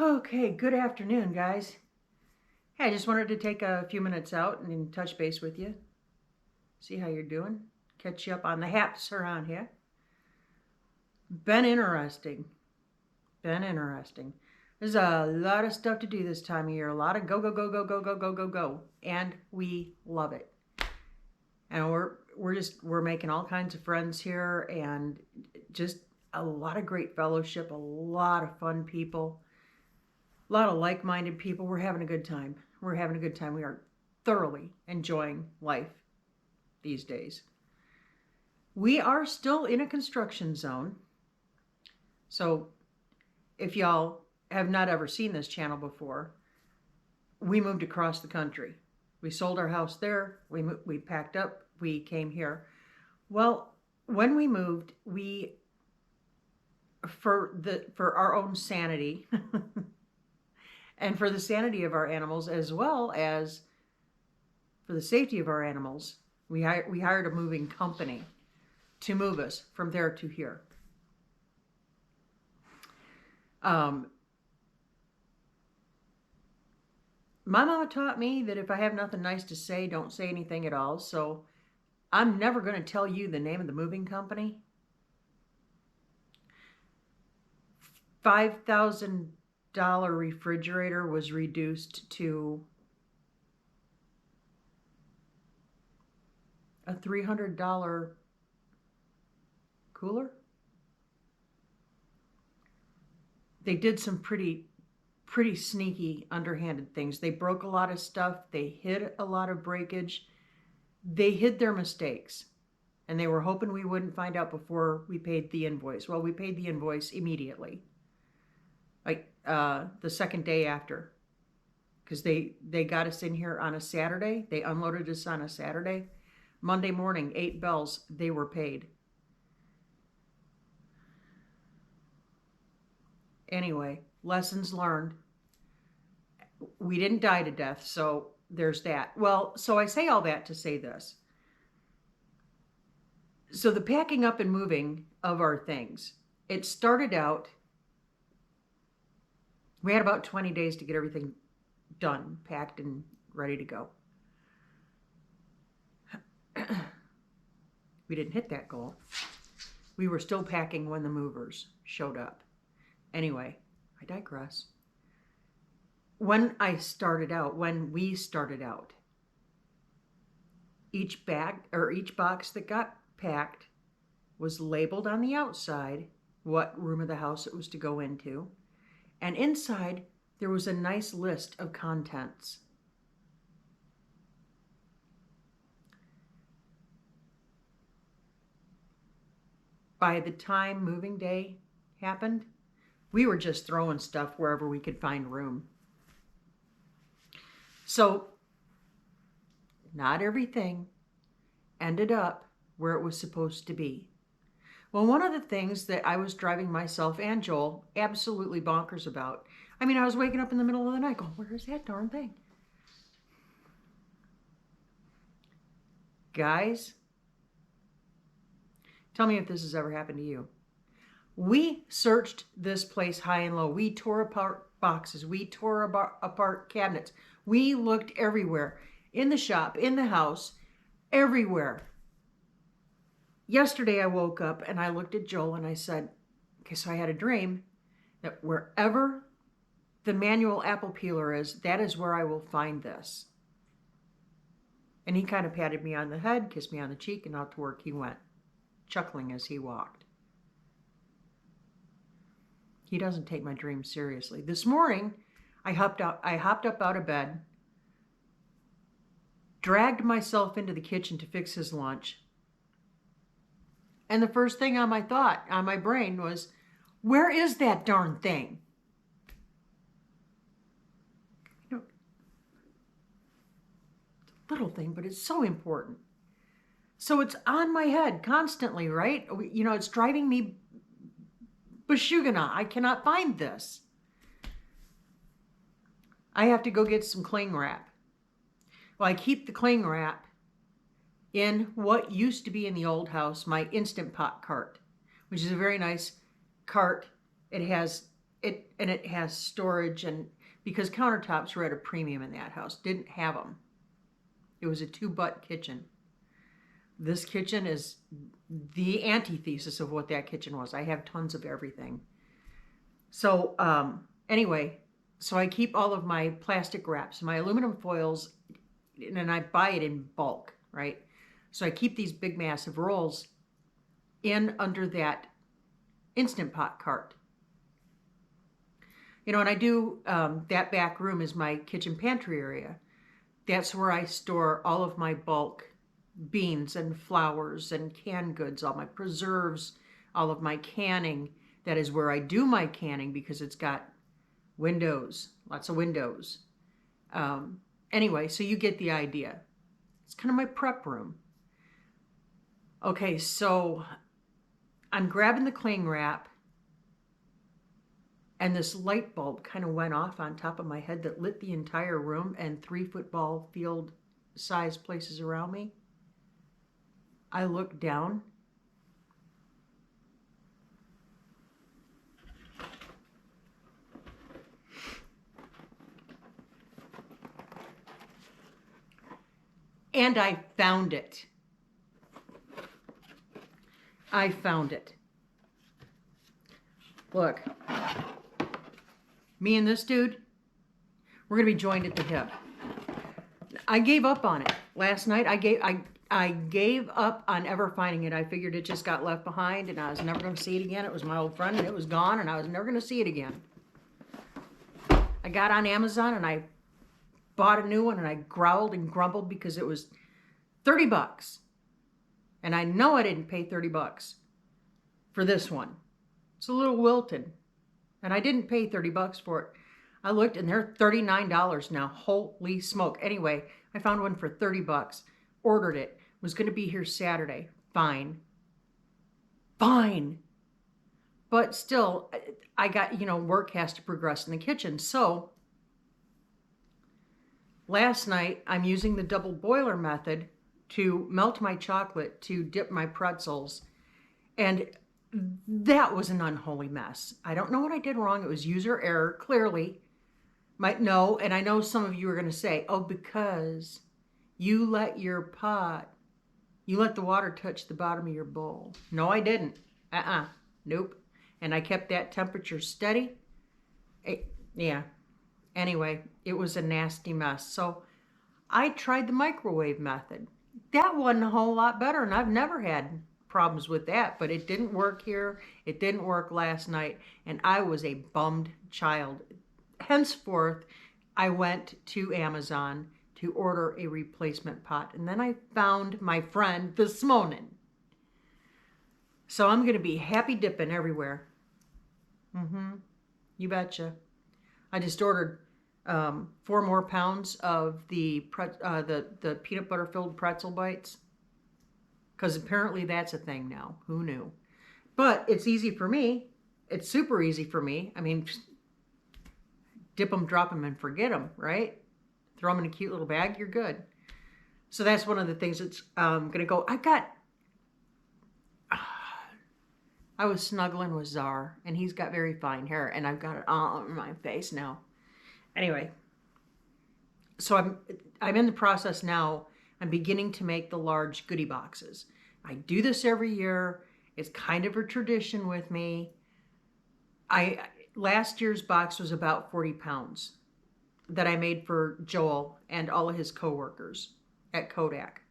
Okay, good afternoon, guys. Hey, I just wanted to take a few minutes out and touch base with you. See how you're doing. Catch you up on the haps around here. Been interesting. Been interesting. There's a lot of stuff to do this time of year. A lot of go, go, go, go, go, go, go, go, go. And we love it. And we're making all kinds of friends here and just a lot of great fellowship, a lot of fun people. A lot of like-minded people. We're having a good time. We're having a good time. We are thoroughly enjoying life these days. We are still in a construction zone. So if y'all have not ever seen this channel before, we moved across the country. We sold our house there. We packed up. We came here. Well, when we moved, for our own sanity and for the sanity of our animals, as well as for the safety of our animals, we hired a moving company to move us from there to here. My mama taught me that if I have nothing nice to say, don't say anything at all. So I'm never going to tell you the name of the moving company. $5,000 refrigerator was reduced to a $300 cooler. They did some pretty sneaky, underhanded things. They broke a lot of stuff. They hid a lot of breakage. They hid their mistakes. And they were hoping we wouldn't find out before we paid the invoice. Well, we paid the invoice immediately. Like the second day after. Because they got us in here on a Saturday. They unloaded us on a Saturday. Monday morning, 8 bells, they were paid. Anyway, lessons learned. We didn't die to death, so there's that. Well, so I say all that to say this. So the packing up and moving of our things, it started out, we had about 20 days to get everything done, packed and ready to go. We didn't hit that goal. We were still packing when the movers showed up. Anyway, I digress. When we started out, each bag or each box that got packed was labeled on the outside what room of the house it was to go into. And inside, there was a nice list of contents. By the time moving day happened, we were just throwing stuff wherever we could find room. So, not everything ended up where it was supposed to be. Well, one of the things that I was driving myself and Joel absolutely bonkers about, I mean, I was waking up in the middle of the night going, where's that darn thing? Guys, tell me if this has ever happened to you. We searched this place high and low. We tore apart boxes. We tore apart cabinets. We looked everywhere. In the shop, in the house, everywhere. Yesterday I woke up and I looked at Joel and I said, okay, so I had a dream that wherever the manual apple peeler is, that is where I will find this. And he kind of patted me on the head, kissed me on the cheek, and out to work he went, chuckling as he walked. He doesn't take my dreams seriously. This morning, I hopped up out of bed, dragged myself into the kitchen to fix his lunch. And the first thing on my brain was, where is that darn thing? You know, it's a little thing, but it's so important. So it's on my head constantly, right? You know, it's driving me bashugana. I cannot find this. I have to go get some cling wrap. Well, I keep the cling wrap in what used to be in the old house, my InstaPot cart, which is a very nice cart. It has it has storage, and because countertops were at a premium in that house, didn't have them. It was a 2-butt kitchen. This kitchen is the antithesis of what that kitchen was. I have tons of everything. So anyway, so I keep all of my plastic wraps, my aluminum foils, and I buy it in bulk, right? So I keep these big massive rolls in under that InstaPot cart. You know, and I do, that back room is my kitchen pantry area. That's where I store all of my bulk beans and flours and canned goods, all my preserves, all of my canning. That is where I do my canning because it's got windows, lots of windows. Anyway, so you get the idea. It's kind of my prep room. Okay, so I'm grabbing the cling wrap, and this light bulb kind of went off on top of my head that lit the entire room and 3 football field size places around me. I looked down. And I found it. I found it. Look. Me and this dude, we're going to be joined at the hip. I gave up on it. Last night, I gave up on ever finding it. I figured it just got left behind and I was never going to see it again. It was my old friend and it was gone and I was never going to see it again. I got on Amazon and I bought a new one and I growled and grumbled because it was $30. And I know I didn't pay $30 for this one. It's a little wilted. And I didn't pay $30 for it. I looked and they're $39 now. Holy smoke. Anyway, I found one for $30. Ordered it. Was going to be here Saturday. Fine. Fine. But still, I got, work has to progress in the kitchen. So last night, I'm using the double boiler method to melt my chocolate, to dip my pretzels. And that was an unholy mess. I don't know what I did wrong. It was user error, clearly. No, and I know some of you are going to say, oh, because you let the water touch the bottom of your bowl. No, I didn't. Nope. And I kept that temperature steady. Yeah. Anyway, it was a nasty mess. So I tried the microwave method. That wasn't a whole lot better, and I've never had problems with that, but it didn't work here. It didn't work last night, and I was a bummed child. Henceforth, I went to Amazon to order a replacement pot, and then I found my friend this morning. So I'm going to be happy dipping everywhere. You betcha. I just ordered 4 more pounds of the peanut butter filled pretzel bites. Because apparently that's a thing now. Who knew? But it's easy for me. It's super easy for me. I mean, dip them, drop them, and forget them, right? Throw them in a cute little bag, you're good. So that's one of the things that's going to go. I was snuggling with Czar, and he's got very fine hair, and I've got it all over my face now. Anyway, so I'm in the process now. I'm beginning to make the large goodie boxes. I do this every year. It's kind of a tradition with me. Last year's box was about 40 pounds that I made for Joel and all of his coworkers at Kodak.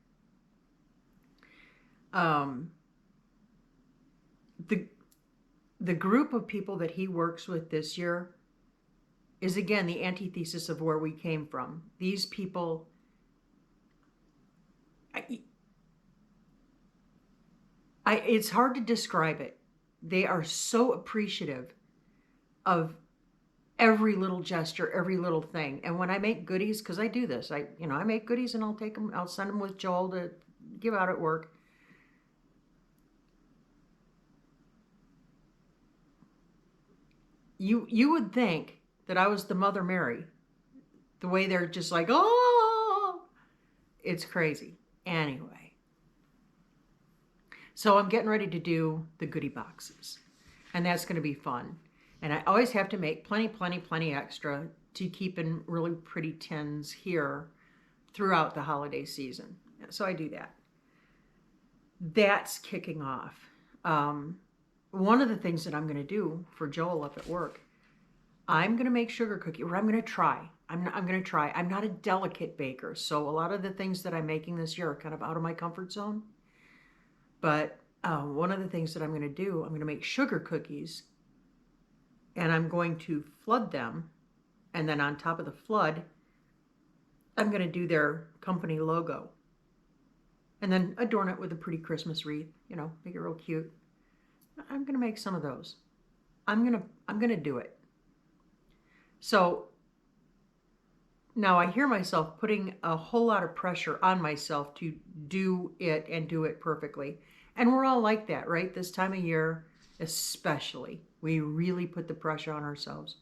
The group of people that he works with this year is, again, the antithesis of where we came from. These people, it's hard to describe it. They are so appreciative of every little gesture, every little thing. And when I make goodies, because I do this, I make goodies and I'll send them with Joel to give out at work. You would think that I was the Mother Mary. The way they're just like, oh, it's crazy. Anyway. So I'm getting ready to do the goodie boxes. And that's going to be fun. And I always have to make plenty extra to keep in really pretty tins here throughout the holiday season. So I do that. That's kicking off. One of the things that I'm going to do for Joel up at work, I'm going to make sugar cookie, or I'm going to try. I'm going to try. I'm not a delicate baker, so a lot of the things that I'm making this year are kind of out of my comfort zone. But one of the things that I'm going to do, I'm going to make sugar cookies, and I'm going to flood them, and then on top of the flood, I'm going to do their company logo, and then adorn it with a pretty Christmas wreath, you know, make it real cute. I'm going to make some of those. I'm going to do it. So now I hear myself putting a whole lot of pressure on myself to do it and do it perfectly. And we're all like that, right? This time of year, especially, we really put the pressure on ourselves.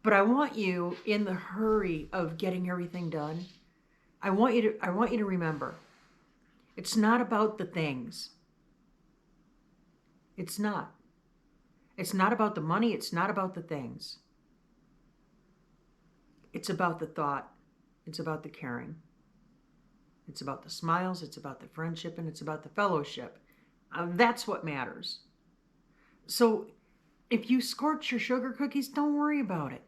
But I want you, in the hurry of getting everything done, I want you to remember, it's not about the things. It's not. It's not about the money. It's not about the things. It's about the thought. It's about the caring. It's about the smiles. It's about the friendship. And it's about the fellowship. That's what matters. So if you scorch your sugar cookies, don't worry about it.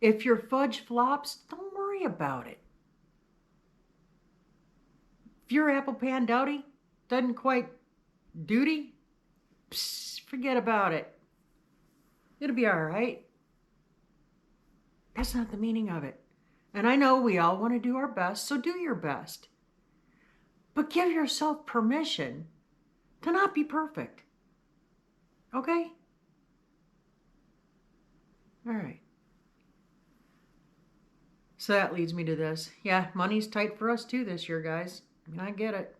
If your fudge flops, don't worry about it. If your apple pan dowdy doesn't quite duty, forget about it. It'll be all right. That's not the meaning of it. And I know we all want to do our best, so do your best. But give yourself permission to not be perfect. Okay? All right. So that leads me to this. Yeah, money's tight for us too this year, guys. I mean, I get it.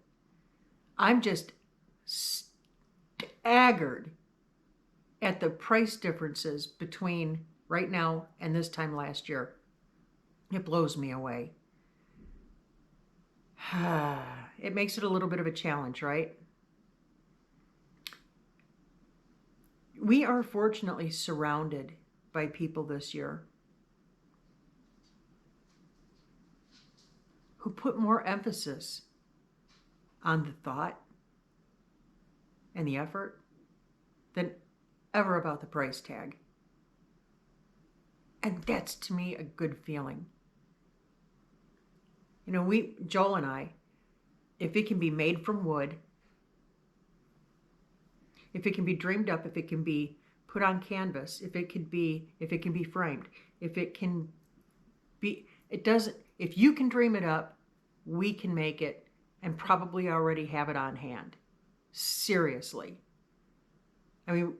I'm just staggered at the price differences between right now and this time last year. It blows me away. It makes it a little bit of a challenge, right? We are fortunately surrounded by people this year who put more emphasis on the thought and the effort than ever about the price tag. And that's, to me, a good feeling. You know, Joel and I, if it can be made from wood, if it can be dreamed up, if it can be put on canvas, if it can be framed, if you can dream it up, we can make it and probably already have it on hand. Seriously. I mean,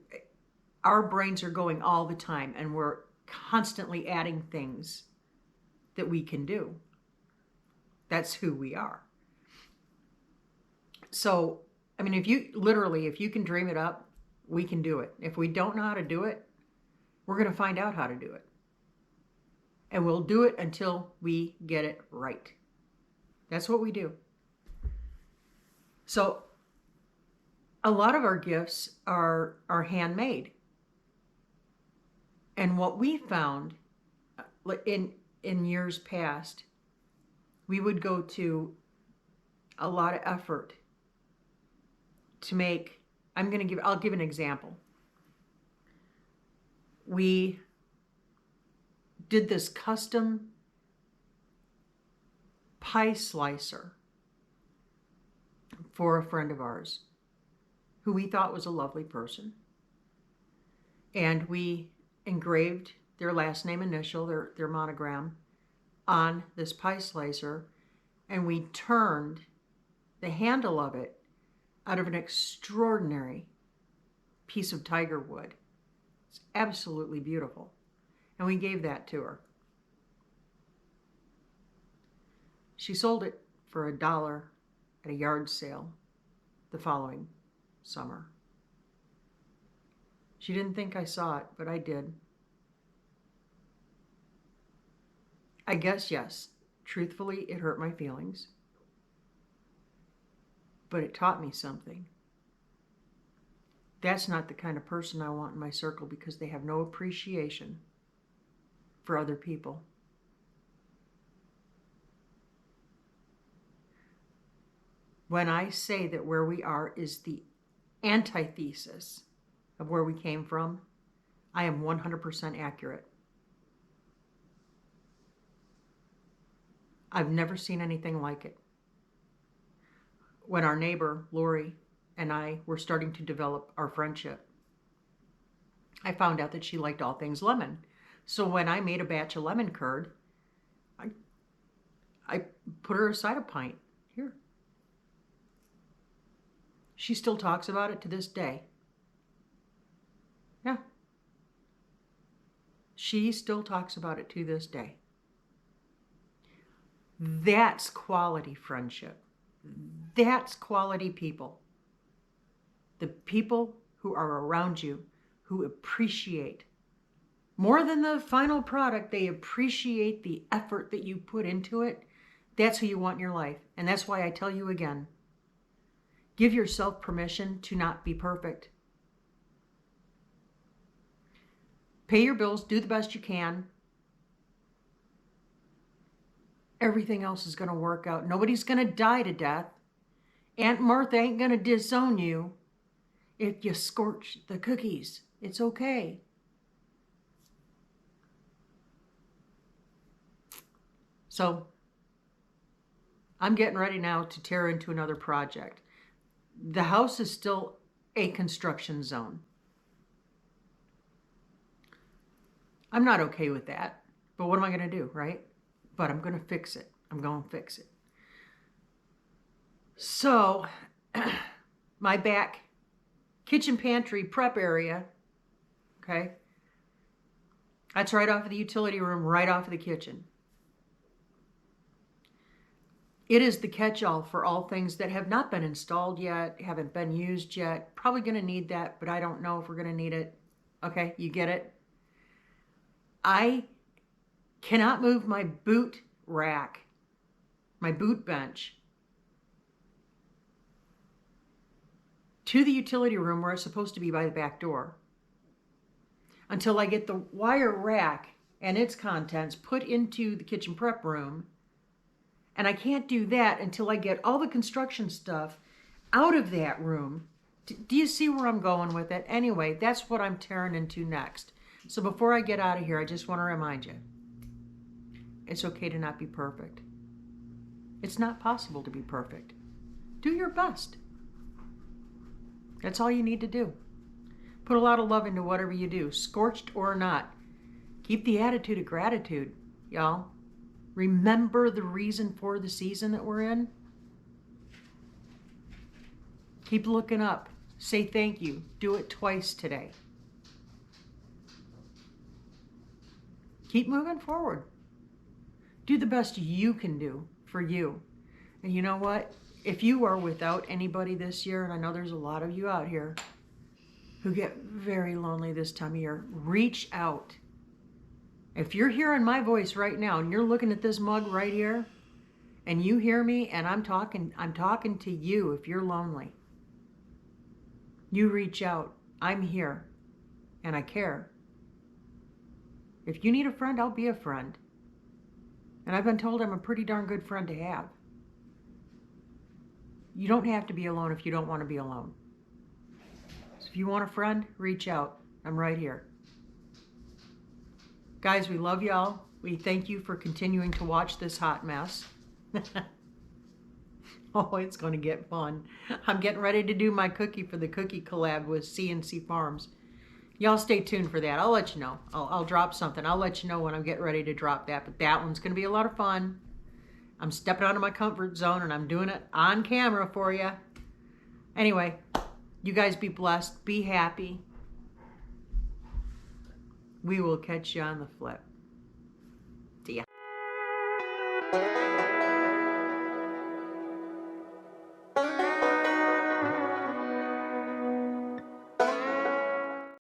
our brains are going all the time, and we're constantly adding things that we can do. That's who we are. So, I mean, if you can dream it up, we can do it. If we don't know how to do it, we're going to find out how to do it. And we'll do it until we get it right. That's what we do. So, a lot of our gifts are handmade. And what we found in years past, we would go to a lot of effort to make, I'll give an example. We did this custom pie slicer for a friend of ours who we thought was a lovely person. And we engraved their last name initial, their monogram, on this pie slicer, and we turned the handle of it out of an extraordinary piece of tiger wood. It's absolutely beautiful. And we gave that to her. She sold it for $1 at a yard sale the following summer. She didn't think I saw it, but I did. I guess, yes, truthfully, it hurt my feelings. But it taught me something. That's not the kind of person I want in my circle, because they have no appreciation for other people. When I say that where we are is the antithesis of where we came from, I am 100% accurate. I've never seen anything like it. When our neighbor, Lori, and I were starting to develop our friendship, I found out that she liked all things lemon. So when I made a batch of lemon curd, I put her aside a pint. Here. She still talks about it to this day. Yeah. She still talks about it to this day. That's quality friendship. That's quality people. The people who are around you who appreciate, more than the final product, they appreciate the effort that you put into it. That's who you want in your life. And that's why I tell you again, give yourself permission to not be perfect. Pay your bills, do the best you can. Everything else is going to work out. Nobody's going to die to death. Aunt Martha ain't going to disown you if you scorch the cookies. It's okay. So I'm getting ready now to tear into another project. The house is still a construction zone. I'm not okay with that, but what am I going to do, right? But I'm going to fix it. I'm going to fix it. So my back kitchen pantry prep area, okay, that's right off of the utility room, right off of the kitchen. It is the catch-all for all things that have not been installed yet, haven't been used yet. Probably going to need that, but I don't know if we're going to need it. Okay, you get it? I cannot move my boot rack, my boot bench, to the utility room where it's supposed to be by the back door until I get the wire rack and its contents put into the kitchen prep room. And I can't do that until I get all the construction stuff out of that room. Do you see where I'm going with it? Anyway, that's what I'm tearing into next. So before I get out of here, I just want to remind you, it's okay to not be perfect. It's not possible to be perfect. Do your best. That's all you need to do. Put a lot of love into whatever you do, scorched or not. Keep the attitude of gratitude, y'all. Remember the reason for the season that we're in. Keep looking up. Say thank you. Do it twice today. Keep moving forward. Do the best you can do for you. And you know what? If you are without anybody this year, and I know there's a lot of you out here who get very lonely this time of year, reach out. If you're hearing my voice right now and you're looking at this mug right here and you hear me and I'm talking to you. If you're lonely, you reach out. I'm here and I care. If you need a friend, I'll be a friend. And I've been told I'm a pretty darn good friend to have. You don't have to be alone if you don't want to be alone. So if you want a friend, reach out. I'm right here. Guys, we love y'all. We thank you for continuing to watch this hot mess. Oh, it's going to get fun. I'm getting ready to do my cookie for the cookie collab with CNC Farms. Y'all stay tuned for that. I'll let you know. I'll drop something. I'll let you know when I'm getting ready to drop that. But that one's going to be a lot of fun. I'm stepping out of my comfort zone and I'm doing it on camera for you. Anyway, you guys be blessed. Be happy. We will catch you on the flip. See ya.